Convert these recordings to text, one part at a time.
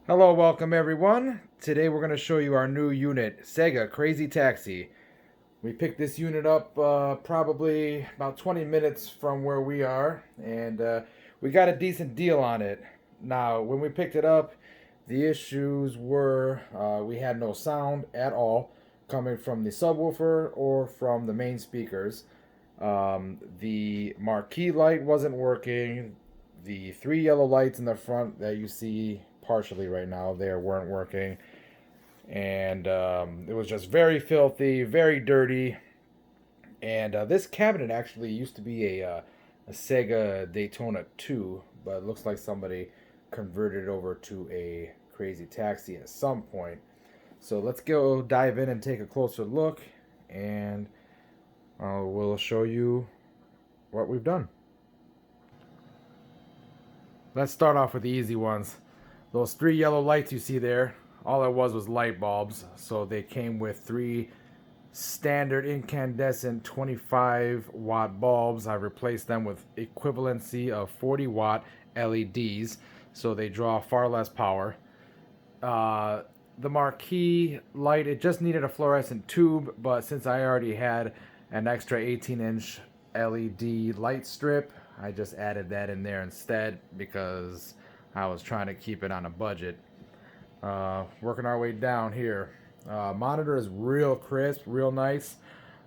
Hello, welcome everyone. Today we're going to show you our new unit, Sega Crazy Taxi. We picked this unit up probably about 20 minutes from where we are, and we got a decent deal on it. Now, when we picked it up, the issues were we had no sound at all coming from the subwoofer or from the main speakers. The marquee light wasn't working. The three yellow lights in the front that you see partially right now there weren't working, and it was just very filthy, very dirty. And this cabinet actually used to be a Sega Daytona 2, but it looks like somebody converted it over to a Crazy Taxi at some point. So let's go dive in and take a closer look, and we'll show you what we've done. Let's start off with the easy ones. Those three yellow lights you see there, all it was light bulbs. So they came with three standard incandescent 25 watt bulbs. I replaced them with equivalency of 40 watt LEDs, so they draw far less power. The marquee light, it just needed a fluorescent tube, but since I already had an extra 18-inch LED light strip, I just added that in there instead because I was trying to keep it on a budget. Working our way down here. Monitor is real crisp, real nice.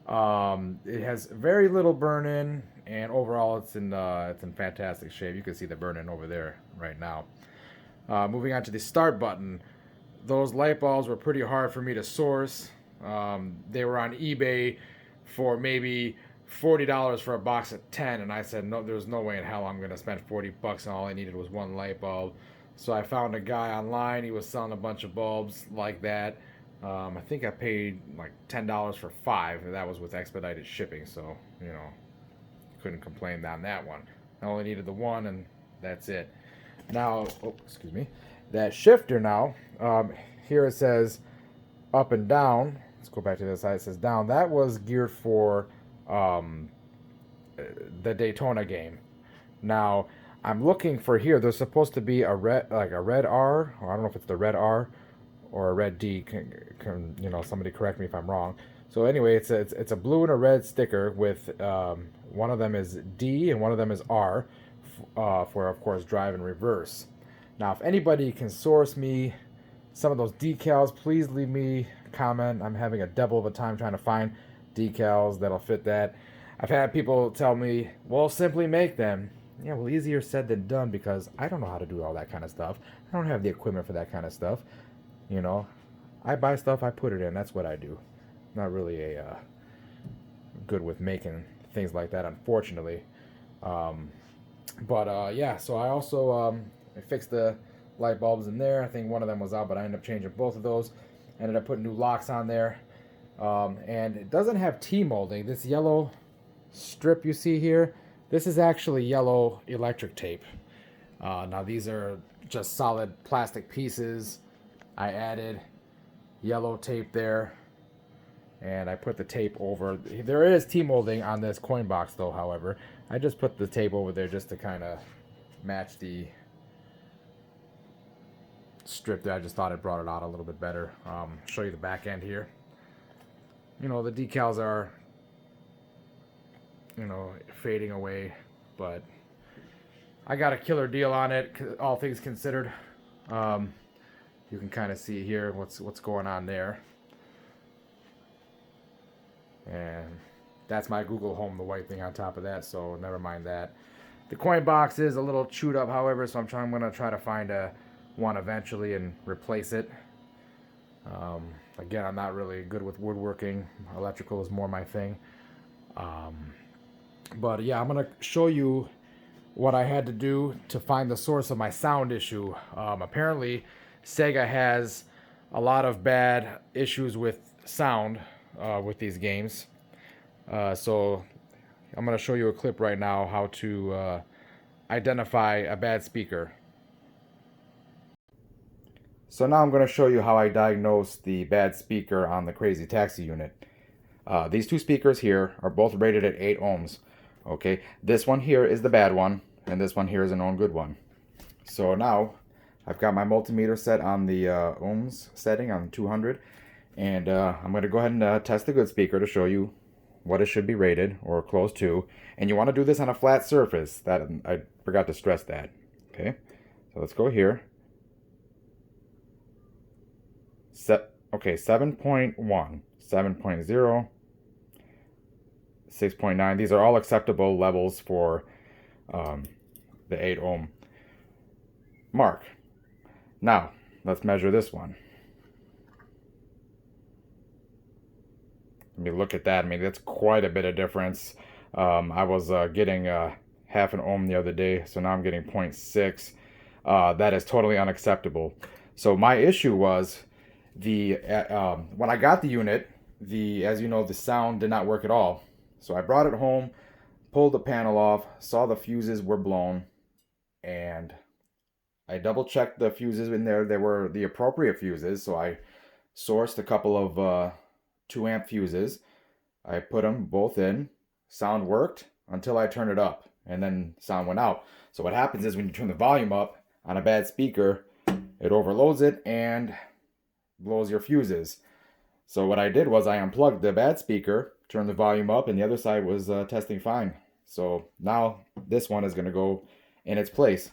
It has very little burn-in, and overall it's in fantastic shape. You can see the burn-in over there right now. Moving on to the start button. Those light bulbs were pretty hard for me to source. They were on eBay for maybe $40 for a box of 10, and I said no, there's no way in hell I'm gonna spend 40 bucks, and all I needed was one light bulb. So I found a guy online. He was selling a bunch of bulbs like that. I think I paid like $10 for 5, and that was with expedited shipping, so you know, couldn't complain on that one. I only needed the one, and that's it. Now, excuse me, that shifter now, here it says up and down. Let's go back to this side. It says down. That was geared for the Daytona game. Now I'm looking for here. There's supposed to be a red R, or I don't know if it's the red R or a red D. You know, somebody correct me if I'm wrong. So anyway, it's a blue and a red sticker with one of them is D and one of them is R for of course drive and reverse. Now, if anybody can source me some of those decals, please leave me a comment. I'm having a devil of a time trying to find decals that'll fit that. I've had people tell me, well, simply make them. Yeah, well, easier said than done, because I don't know how to do all that kind of stuff. I don't have the equipment for that kind of stuff. You know, I buy stuff, I put it in. That's what I do. Not really a good with making things like that, unfortunately. Yeah, so I also I fixed the light bulbs in there. I think one of them was out, but I ended up changing both of those. Ended up putting new locks on there. And it doesn't have T-molding. This yellow strip you see here, this is actually yellow electric tape. Now these are just solid plastic pieces. I added yellow tape there, and I put the tape over. There is T-molding on this coin box though, however. I just put the tape over there just to kind of match the strip there. I just thought it brought it out a little bit better. Show you the back end here. You know, the decals are, you know, fading away, but I got a killer deal on it, all things considered. You can kind of see here what's going on there. And that's my Google Home, the white thing on top of that, so never mind that. The coin box is a little chewed up, however, so I'm going to try to find one eventually and replace it. Again, I'm not really good with woodworking. Electrical is more my thing. But yeah, I'm going to show you what I had to do to find the source of my sound issue. Apparently, Sega has a lot of bad issues with sound with these games. So I'm going to show you a clip right now how to identify a bad speaker. So now I'm going to show you how I diagnosed the bad speaker on the Crazy Taxi unit. These two speakers here are both rated at 8 ohms. Okay, this one here is the bad one, and this one here is a known good one. So now I've got my multimeter set on the ohms setting on 200, and I'm going to go ahead and test the good speaker to show you what it should be rated or close to. And you want to do this on a flat surface. That I forgot to stress that. Okay, so let's go here. Okay, 7.1, 7.0, 6.9. These are all acceptable levels for the 8 ohm mark. Now, let's measure this one. I mean, look at that. I mean, that's quite a bit of difference. I was getting half an ohm the other day, so now I'm getting 0.6. That is totally unacceptable. So my issue was when I got the unit, as you know, the sound did not work at all. So I brought it home, pulled the panel off, saw the fuses were blown, and I double checked the fuses in there. They were the appropriate fuses, so I sourced a couple of 2 amp fuses. I put them both in. Sound worked until I turned it up, and then sound went out. So what happens is when you turn the volume up on a bad speaker, it overloads it and blows your fuses. So what I did was I unplugged the bad speaker, turned the volume up, and the other side was testing fine. So now this one is going to go in its place.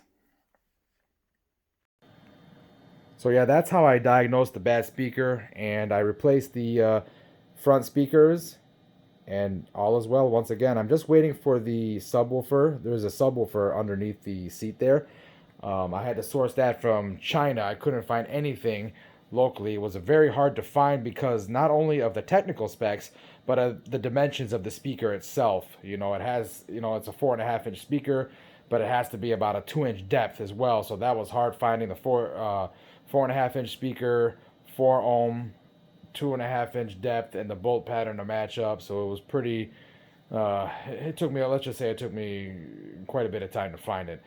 So yeah, that's how I diagnosed the bad speaker, and I replaced the front speakers, and all is well. Once again, I'm just waiting for the subwoofer. There's a subwoofer underneath the seat there. I had to source that from China. I couldn't find anything locally. It was very hard to find because not only of the technical specs, but the dimensions of the speaker itself. You know, it has, you know, it's a 4.5-inch speaker, but it has to be about a 2-inch depth as well. So that was hard finding the 4.5-inch speaker, 4 ohm, 2.5-inch depth, and the bolt pattern to match up. So it was pretty. It took me, let's just say, it took me quite a bit of time to find it,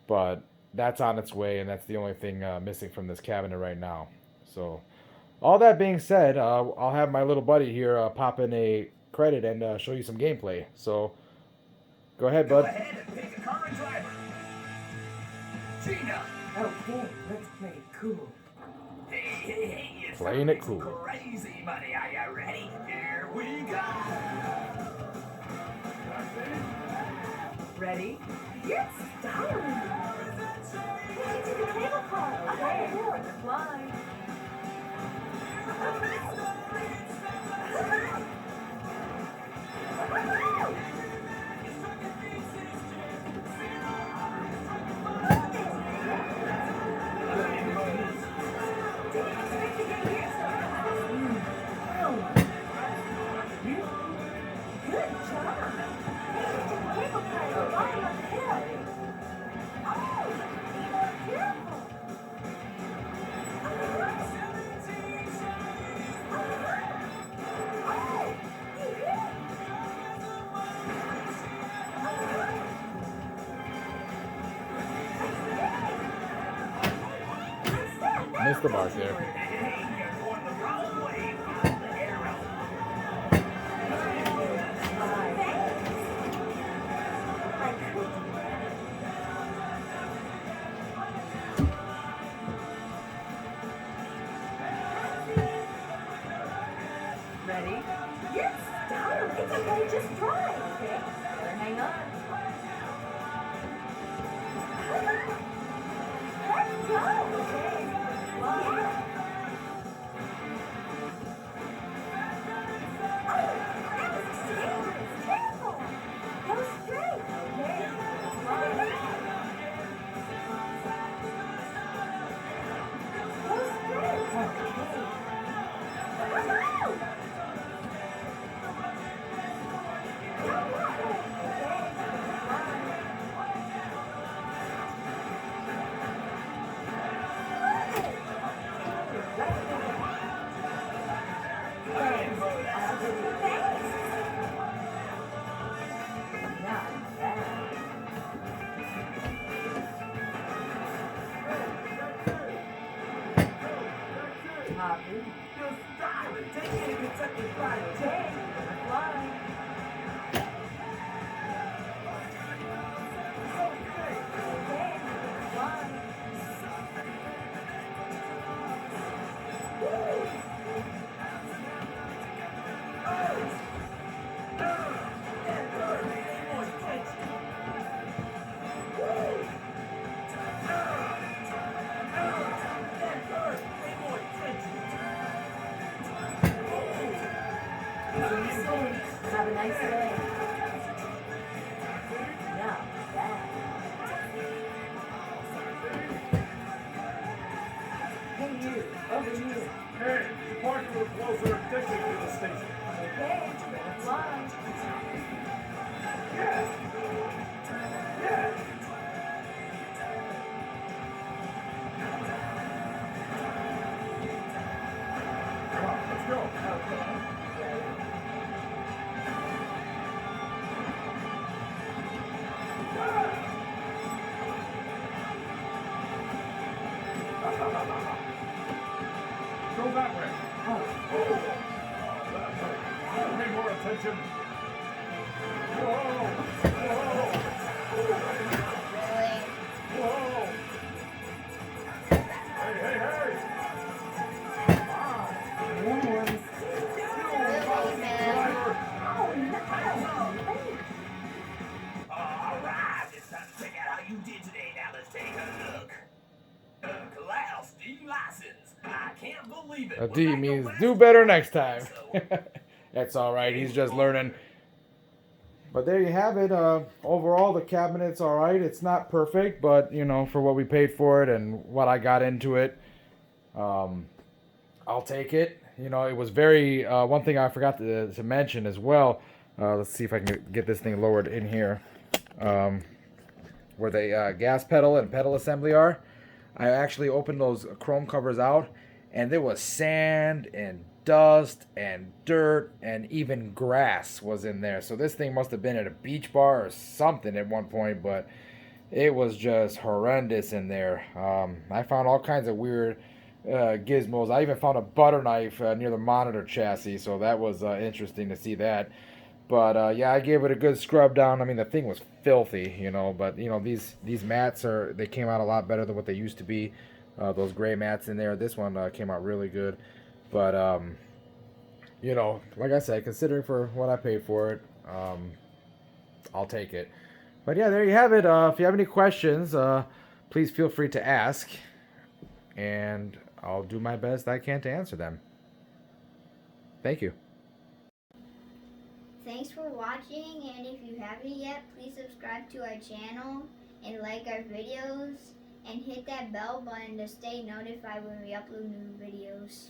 but that's on its way, and that's the only thing missing from this cabinet right now. So, all that being said, I'll have my little buddy here pop in a credit and show you some gameplay. So, go ahead, bud. Go ahead and pick a common driver. Gina. Okay, let's play it cool. Hey, it's Playing it cool. Crazy money. Are you ready? Here we go. Ready? Yes, darling. Take it to the cable car. Okay, for the fly. Missed the mark there. Hey, you're going the wrong way. Follow the arrow. Ready? Yes, darling. It's okay, just try. Okay, better hang on. Let's go. Okay. Yeah. Have a nice day. Not bad. Hey, you. Over here. Hey, park a little closer and take me to the station. Okay, let's fly. Yeah. Yeah. Come on, let's go. Okay. Go that way. Oh. Pay more attention. Whoa. Whoa. Really? Whoa. Hey, hey, hey. One. Really, man? Oh, no. Alright, it's time to check out how you did today. Now let's take a look. Class D license. I can't believe it. A D means do better next time. That's alright, he's just learning. But there you have it. Overall, the cabinet's alright. It's not perfect, but, you know, for what we paid for it and what I got into it, I'll take it. You know, it was very, one thing I forgot to mention as well, let's see if I can get this thing lowered in here, where the gas pedal and pedal assembly are. I actually opened those chrome covers out, and there was sand and dust and dirt and even grass was in there. So this thing must have been at a beach bar or something at one point, but it was just horrendous in there. I found all kinds of weird gizmos. I even found a butter knife near the monitor chassis, so that was interesting to see that. But yeah, I gave it a good scrub down. I mean, the thing was filthy, you know. But you know, these mats they came out a lot better than what they used to be. Those gray mats in there. This one came out really good. But you know, like I said, considering for what I paid for it, I'll take it. But yeah, there you have it. If you have any questions, please feel free to ask, and I'll do my best I can to answer them. Thank you. Thanks for watching, and if you haven't yet, please subscribe to our channel and like our videos and hit that bell button to stay notified when we upload new videos.